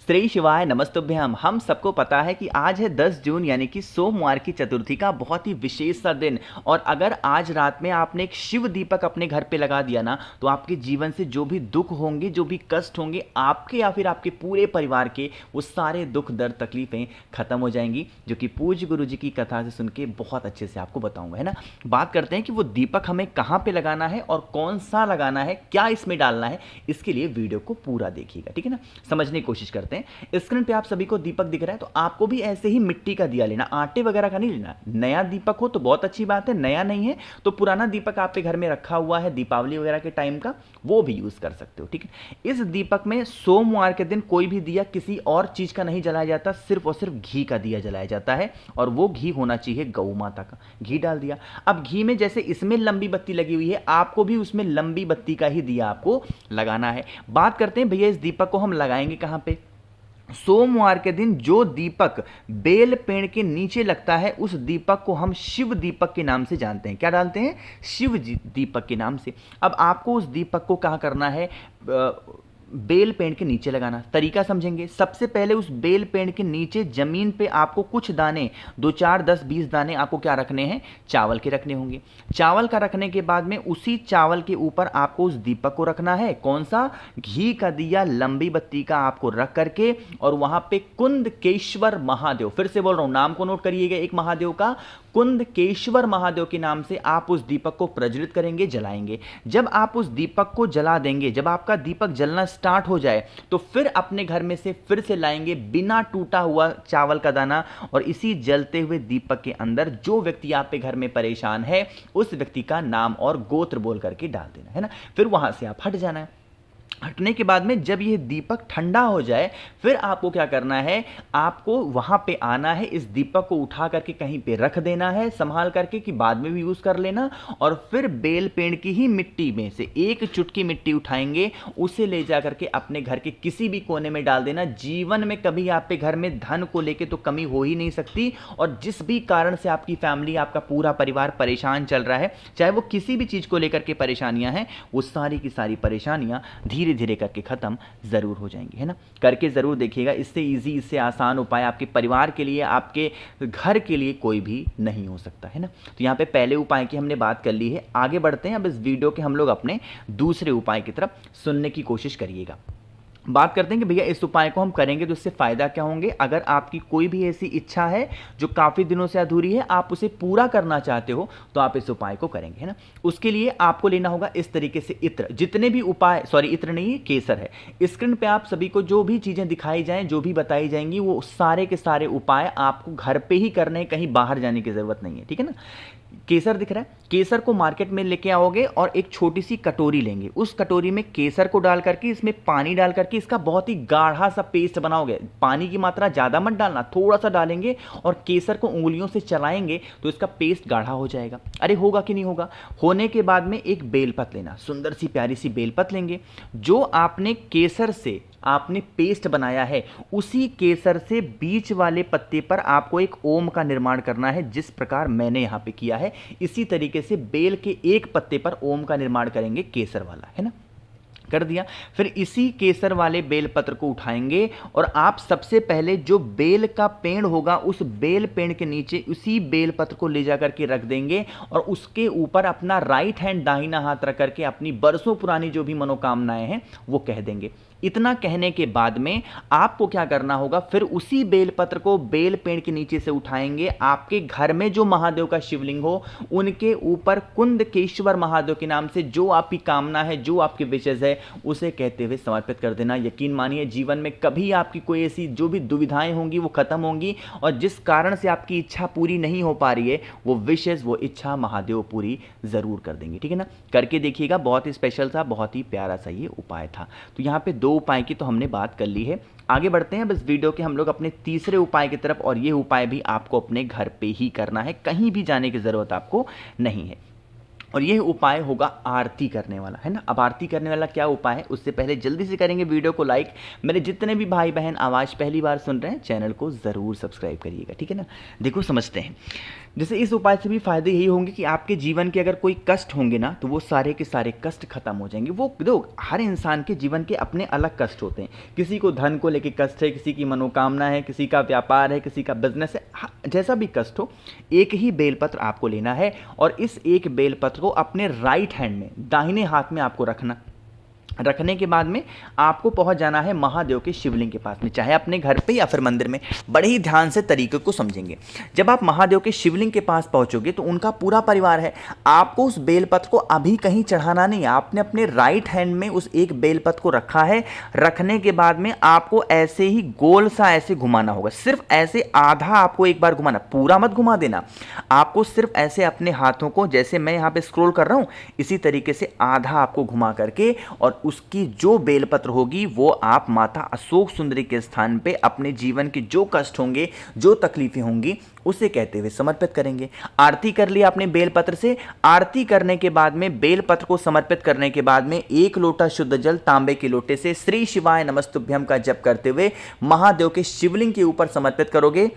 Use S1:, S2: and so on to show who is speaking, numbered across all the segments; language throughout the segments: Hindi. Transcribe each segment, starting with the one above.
S1: श्री शिवाय नमस्तुभ्यम। हम सबको पता है कि आज है 10 जून यानी कि सोमवार की चतुर्थी का बहुत ही विशेष सा दिन। और अगर आज रात में आपने एक शिव दीपक अपने घर पे लगा दिया ना, तो आपके जीवन से जो भी दुख होंगे, जो भी कष्ट होंगे आपके या फिर आपके पूरे परिवार के, वो सारे दुख दर्द तकलीफें खत्म हो जाएंगी, जो कि पूज्य गुरु जी की कथा से सुन के बहुत अच्छे से आपको बताऊंगा, है ना। बात करते हैं कि वो दीपक हमें कहाँ पे लगाना है और कौन सा लगाना है, क्या इसमें डालना है। इसके लिए वीडियो को पूरा देखिएगा, ठीक है ना। समझने की कोशिश करते हैं। स्क्रीन पे आप सभी को दीपक दिख रहा है, तो आपको भी ऐसे ही मिट्टी का दिया लेना, आटे वगैरह का नहीं लेना। नया दीपक हो तो बहुत अच्छी बात है, नया नहीं है तो पुराना दीपक आपके घर में रखा हुआ है दीपावली वगैरह के टाइम का, वो भी यूज कर सकते हो, ठीक है। इस दीपक में सोमवार के दिन कोई भी दिया किसी और चीज का नहीं जलाया जाता, सिर्फ और सिर्फ घी का दिया जलाया जाता है। और वो घी होना चाहिए गौ माता का। घी डाल दिया। अब घी में जैसे इसमें लंबी बत्ती लगी हुई है, आपको भी उसमें लंबी बत्ती का ही दिया आपको लगाना है। बात करते हैं भैया इस दीपक को हम लगाएंगे कहां पे। सोमवार के दिन जो दीपक बेल पेड़ के नीचे लगता है, उस दीपक को हम शिव दीपक के नाम से जानते हैं। क्या डालते हैं? शिव दीपक के नाम से। अब आपको उस दीपक को कहां करना है? बेल पेड़ के नीचे लगाना। तरीका समझेंगे। सबसे पहले उस बेल पेड़ के नीचे जमीन पे आपको कुछ दाने, 2 4 10 20 दाने आपको क्या रखने हैं? चावल के रखने होंगे। चावल का रखने के बाद में उसी चावल के ऊपर आपको उस दीपक को रखना है। कौन सा? घी का दिया लंबी बत्ती का आपको रख करके, और वहां पे कुंदकेश्वर महादेव, फिर से बोल रहा हूं, नाम को नोट करिएगा एक महादेव का, कुंदकेश्वर महादेव के नाम से आप उस दीपक को प्रज्वलित करेंगे, जलाएंगे। जब आप उस दीपक को जला देंगे, जब आपका दीपक जलना स्टार्ट हो जाए, तो फिर अपने घर में से फिर से लाएंगे बिना टूटा हुआ चावल का दाना, और इसी जलते हुए दीपक के अंदर जो व्यक्ति आपके घर में परेशान है, उस व्यक्ति का नाम और गोत्र बोल करके डाल देना, है ना। फिर वहां से आप हट जाना है। हटने के बाद में जब यह दीपक ठंडा हो जाए, फिर आपको क्या करना है? आपको वहां पे आना है, इस दीपक को उठा करके कहीं पे रख देना है संभाल करके, कि बाद में भी यूज कर लेना। और फिर बेल पेड़ की ही मिट्टी में से एक चुटकी मिट्टी उठाएंगे, उसे ले जा करके अपने घर के किसी भी कोने में डाल देना। जीवन में कभी आपके घर में धन को लेके तो कमी हो ही नहीं सकती, और जिस भी कारण से आपकी फैमिली, आपका पूरा परिवार परेशान चल रहा है, चाहे वो किसी भी चीज को लेकर के परेशानियां हैं, वो सारी की सारी परेशानियां धीरे धीरे करके खत्म जरूर हो जाएंगी, है ना। करके जरूर देखिएगा। इससे इजी, इससे आसान उपाय आपके परिवार के लिए, आपके घर के लिए कोई भी नहीं हो सकता, है ना। तो यहाँ पे पहले उपाय की हमने बात कर ली है। आगे बढ़ते हैं। अब इस वीडियो के हम लोग अपने दूसरे उपाय की तरफ सुनने की कोशिश करिएगा। बात करते हैं कि भैया इस उपाय को हम करेंगे तो इससे फायदा क्या होंगे। अगर आपकी कोई भी ऐसी इच्छा है जो काफी दिनों से अधूरी है, आप उसे पूरा करना चाहते हो, तो आप इस उपाय को करेंगे, है ना। उसके लिए आपको लेना होगा इस तरीके से इत्र। जितने भी उपाय, सॉरी इत्र नहीं है, केसर है। स्क्रीन पे आप सभी को जो भी चीजें दिखाई जाएं, जो भी बताई जाएंगी, वो सारे के सारे उपाय आपको घर पे ही करने हैं, कहीं बाहर जाने की जरूरत नहीं है, ठीक है ना। केसर दिख रहा है। केसर को मार्केट में लेके आओगे और एक छोटी सी कटोरी लेंगे। उस कटोरी में केसर को डाल करके, इसमें पानी डाल करके इसका बहुत ही गाढ़ा सा पेस्ट बनाओगे। पानी की मात्रा ज्यादा मत डालना, थोड़ा सा डालेंगे और केसर को उंगलियों से चलाएंगे तो इसका पेस्ट गाढ़ा हो जाएगा। अरे होगा कि नहीं होगा। होने के बाद में एक बेलपत लेना, सुंदर सी प्यारी सी बेलपत लेंगे। जो आपने केसर से आपने पेस्ट बनाया है, उसी केसर से बीच वाले पत्ते पर आपको एक ओम का निर्माण करना है, जिस प्रकार मैंने यहां पे किया है। इसी तरीके से बेल के एक पत्ते पर ओम का निर्माण करेंगे, केसर वाला, है ना। कर दिया। फिर इसी केसर वाले बेलपत्र को उठाएंगे और आप सबसे पहले जो बेल का पेड़ होगा, उस बेल पेड़ के नीचे उसी बेलपत्र को ले जाकर के रख देंगे, और उसके ऊपर अपना राइट हैंड, दाहिना हाथ रख करके अपनी बरसों पुरानी जो भी मनोकामनाएं हैं वो कह देंगे। इतना कहने के बाद में आपको क्या करना होगा? फिर उसी बेलपत्र को बेल पेड़ के नीचे से उठाएंगे। आपके घर में जो महादेव का शिवलिंग हो, उनके ऊपर कुंदकेश्वर महादेव के नाम से जो आपकी कामना है, जो आपकी विशेष है, उसे कहते हुए समर्पित कर देना। यकीन मानिए, जीवन में कभी आपकी कोई ऐसी जो भी दुविधाएं होंगी वो खत्म होंगी, और जिस कारण से आपकी इच्छा पूरी नहीं हो पा रही है, वो विशेष, वो इच्छा महादेव पूरी जरूर कर देंगे, ठीक है ना। करके देखिएगा। बहुत ही स्पेशल था, बहुत ही प्यारा सा ये उपाय था। तो यहाँ पे 2 उपाय की तो हमने बात कर ली है। आगे बढ़ते हैं अब इस वीडियो के हम लोग अपने तीसरे उपाय की तरफ, और ये उपाय भी आपको अपने घर पे ही करना है, कहीं भी जाने की जरूरत आपको नहीं है। और यह उपाय होगा आरती करने वाला, है ना। अब आरती करने वाला क्या उपाय है, उससे पहले जल्दी से करेंगे वीडियो को लाइक। मेरे जितने भी भाई बहन आवाज़ पहली बार सुन रहे हैं, चैनल को ज़रूर सब्सक्राइब करिएगा, ठीक है ना। देखो समझते हैं, जैसे इस उपाय से भी फायदे यही होंगे कि आपके जीवन के अगर कोई कष्ट होंगे ना, तो वो सारे के सारे कष्ट खत्म हो जाएंगे। वो दो, हर इंसान के जीवन के अपने अलग कष्ट होते हैं। किसी को धन को लेके कष्ट है, किसी की मनोकामना है, किसी का व्यापार है, किसी का बिजनेस है, जैसा भी कष्ट हो, एक ही बेलपत्र आपको लेना है और इस एक बेलपत्र को अपने राइट हैंड में, दाहिने हाथ में आपको रखने के बाद में आपको पहुंच जाना है महादेव के शिवलिंग के पास में, चाहे अपने घर पे या फिर मंदिर में। बड़े ही ध्यान से तरीके को समझेंगे। जब आप महादेव के शिवलिंग के पास पहुंचोगे तो उनका पूरा परिवार है, आपको उस बेलपत्र को अभी कहीं चढ़ाना नहीं है। आपने अपने राइट हैंड में उस एक बेलपत्र को रखा है। रखने के बाद में आपको ऐसे ही गोल सा ऐसे घुमाना होगा, सिर्फ ऐसे आधा आपको एक बार घुमाना, पूरा मत घुमा देना। आपको सिर्फ ऐसे अपने हाथों को, जैसे मैं यहाँ पे स्क्रॉल कर रहा हूँ, इसी तरीके से आधा आपको घुमा करके, और उसकी जो बेलपत्र होगी वो आप माता अशोक सुंदरी के स्थान पे अपने जीवन के जो कष्ट होंगे, जो तकलीफें होंगी, उसे कहते हुए समर्पित करेंगे। आरती कर लिया आपने बेलपत्र से। आरती करने के बाद में, बेलपत्र को समर्पित करने के बाद में, 1 लोटा शुद्ध जल तांबे के लोटे से श्री शिवाय नमस्तुभ्यम का जप करते हुए महादेव के शिवलिंग के ऊपर समर्पित करोगे।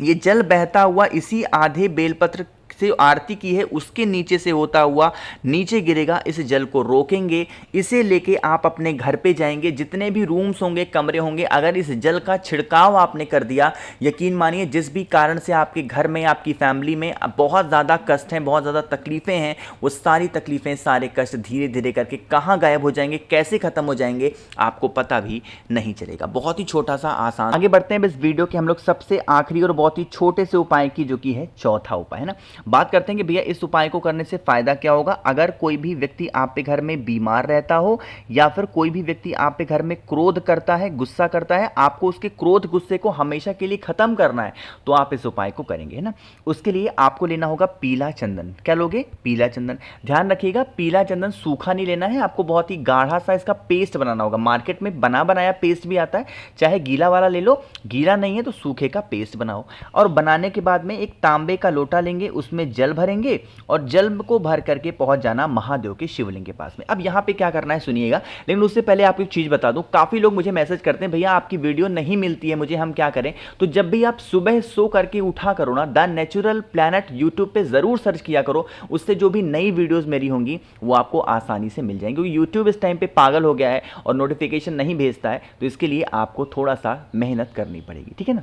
S1: ये जल बहता हुआ इसी आधे बेलपत्र से आरती की है उसके नीचे से होता हुआ नीचे गिरेगा। इस जल को रोकेंगे, इसे लेके आप अपने घर पे जाएंगे। जितने भी रूम्स होंगे, कमरे होंगे, अगर इस जल का छिड़काव आपने कर दिया, यकीन मानिए जिस भी कारण से आपके घर में, आपकी फैमिली में बहुत ज़्यादा कष्ट हैं, बहुत ज़्यादा तकलीफ़ें हैं, वो सारी तकलीफ़ें, सारे कष्ट धीरे धीरे करके कहाँ गायब हो जाएंगे, कैसे ख़त्म हो जाएंगे, आपको पता भी नहीं चलेगा। बहुत ही छोटा सा आसान। आगे बढ़ते हैं इस वीडियो के हम लोग सबसे आखिरी और बहुत ही छोटे से उपाय की, जो कि है चौथा उपाय, है ना। बात करते हैं कि भैया इस उपाय को करने से फायदा क्या होगा। अगर कोई भी व्यक्ति आप पे घर में बीमार रहता हो, या फिर कोई भी व्यक्ति आप पे घर में क्रोध करता है, गुस्सा करता है, आपको उसके क्रोध गुस्से को हमेशा के लिए खत्म करना है, तो आप इस उपाय को करेंगे, है ना। उसके लिए आपको लेना होगा पीला चंदन। क्या लोगे? पीला चंदन। ध्यान रखिएगा, पीला चंदन सूखा नहीं लेना है, आपको बहुत ही गाढ़ा सा इसका पेस्ट बनाना होगा। मार्केट में बना बनाया पेस्ट भी आता है, चाहे गीला वाला ले लो, गीला नहीं है तो सूखे का पेस्ट बनाओ। और बनाने के बाद में एक तांबे का लोटा लेंगे, उसमें जल भरेंगे और जल को भर करके पहुंच जाना महादेव के शिवलिंग के पास में। अब यहां पे क्या करना है सुनिएगा, लेकिन उससे पहले आपको एक चीज बता दूं। काफी लोग मुझे मैसेज करते हैं, भैया आपकी वीडियो नहीं मिलती है मुझे, हम क्या करें। तो जब भी आप सुबह सो करके उठा करो ना, द नेचुरल प्लैनेट यूट्यूब पे जरूर सर्च किया करो। उससे जो भी नई वीडियोज मेरी होंगी वो आपको आसानी से मिल जाएंगी, क्योंकि यूट्यूब इस टाइम पे पागल हो गया है और नोटिफिकेशन नहीं भेजता है, तो इसके लिए आपको थोड़ा सा मेहनत करनी पड़ेगी, ठीक है ना।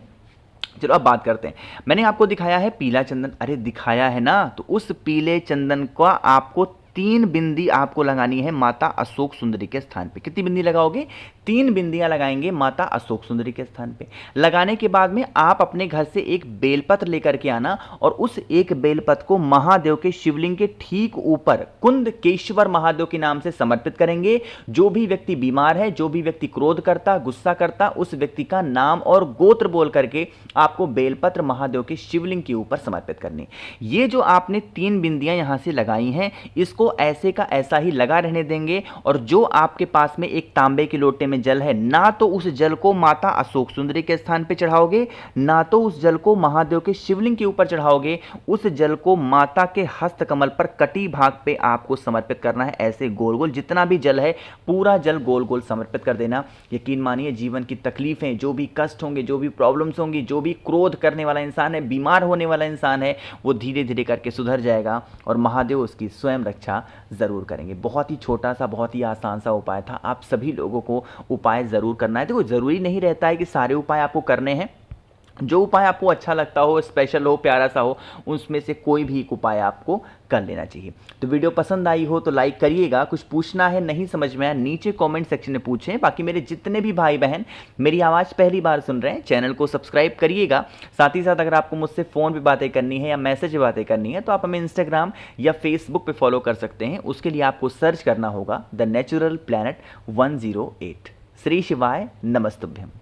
S1: चलो अब बात करते हैं। मैंने आपको दिखाया है पीला चंदन, अरे दिखाया है ना, तो उस पीले चंदन का आपको 3 बिंदी आपको लगानी है माता अशोक सुंदरी के स्थान पे। कितनी बिंदी लगाओगे? 3 बिंदियां लगाएंगे माता अशोक सुंदरी के स्थान पे। लगाने के बाद में आप अपने घर से एक बेलपत्र लेकर के आना और उस एक बेलपत्र को महादेव के शिवलिंग के ठीक ऊपर कुंदकेश्वर महादेव के नाम से समर्पित करेंगे। जो भी व्यक्ति बीमार है, जो भी व्यक्ति क्रोध करता, गुस्सा करता, उस व्यक्ति का नाम और गोत्र बोल करके आपको बेलपत्र महादेव के शिवलिंग के ऊपर समर्पित करनी। ये जो आपने 3 बिंदियां यहां से लगाई हैं, इसको ऐसे का ऐसा ही लगा रहने देंगे। और जो आपके पास में एक तांबे के लोटे में जल है, ना तो उस जल को माता अशोक सुंदरी के स्थान पे चढ़ाओगे, ना तो उस जल को महादेव के शिवलिंग के ऊपर चढ़ाओगे। उस जल को माता के हस्त कमल पर कटी भाग पे आपको समर्पित करना है, ऐसे गोल गोल। जितना भी जल है पूरा जल गोल गोल समर्पित कर देना। यकीन मानिए जीवन की तकलीफें, जो भी कष्ट होंगे, जो भी प्रॉब्लम्स होंगी, जो भी क्रोध करने वाला इंसान है, बीमार होने वाला इंसान है, वो धीरे धीरे करके सुधर जाएगा और महादेव उसकी स्वयं रक्षा जरूर करेंगे। बहुत ही छोटा सा, बहुत ही आसान सा उपाय था। आप सभी लोगों को उपाय जरूर करना है। देखो जरूरी नहीं रहता है कि सारे उपाय आपको करने हैं। जो उपाय आपको अच्छा लगता हो, स्पेशल हो, प्यारा सा हो, उसमें से कोई भी एक उपाय आपको कर लेना चाहिए। तो वीडियो पसंद आई हो तो लाइक करिएगा। कुछ पूछना है, नहीं समझ में आया, नीचे कमेंट सेक्शन में पूछें। बाकी मेरे जितने भी भाई बहन मेरी आवाज़ पहली बार सुन रहे हैं, चैनल को सब्सक्राइब करिएगा। साथ ही साथ अगर आपको मुझसे फ़ोन पे बातें करनी है या मैसेज पे बातें करनी है, तो आप हमें इंस्टाग्राम या फेसबुक पे फॉलो कर सकते हैं। उसके लिए आपको सर्च करना होगा द नेचुरल प्लैनेट 108। श्री शिवाय नमस्तुभ्यम।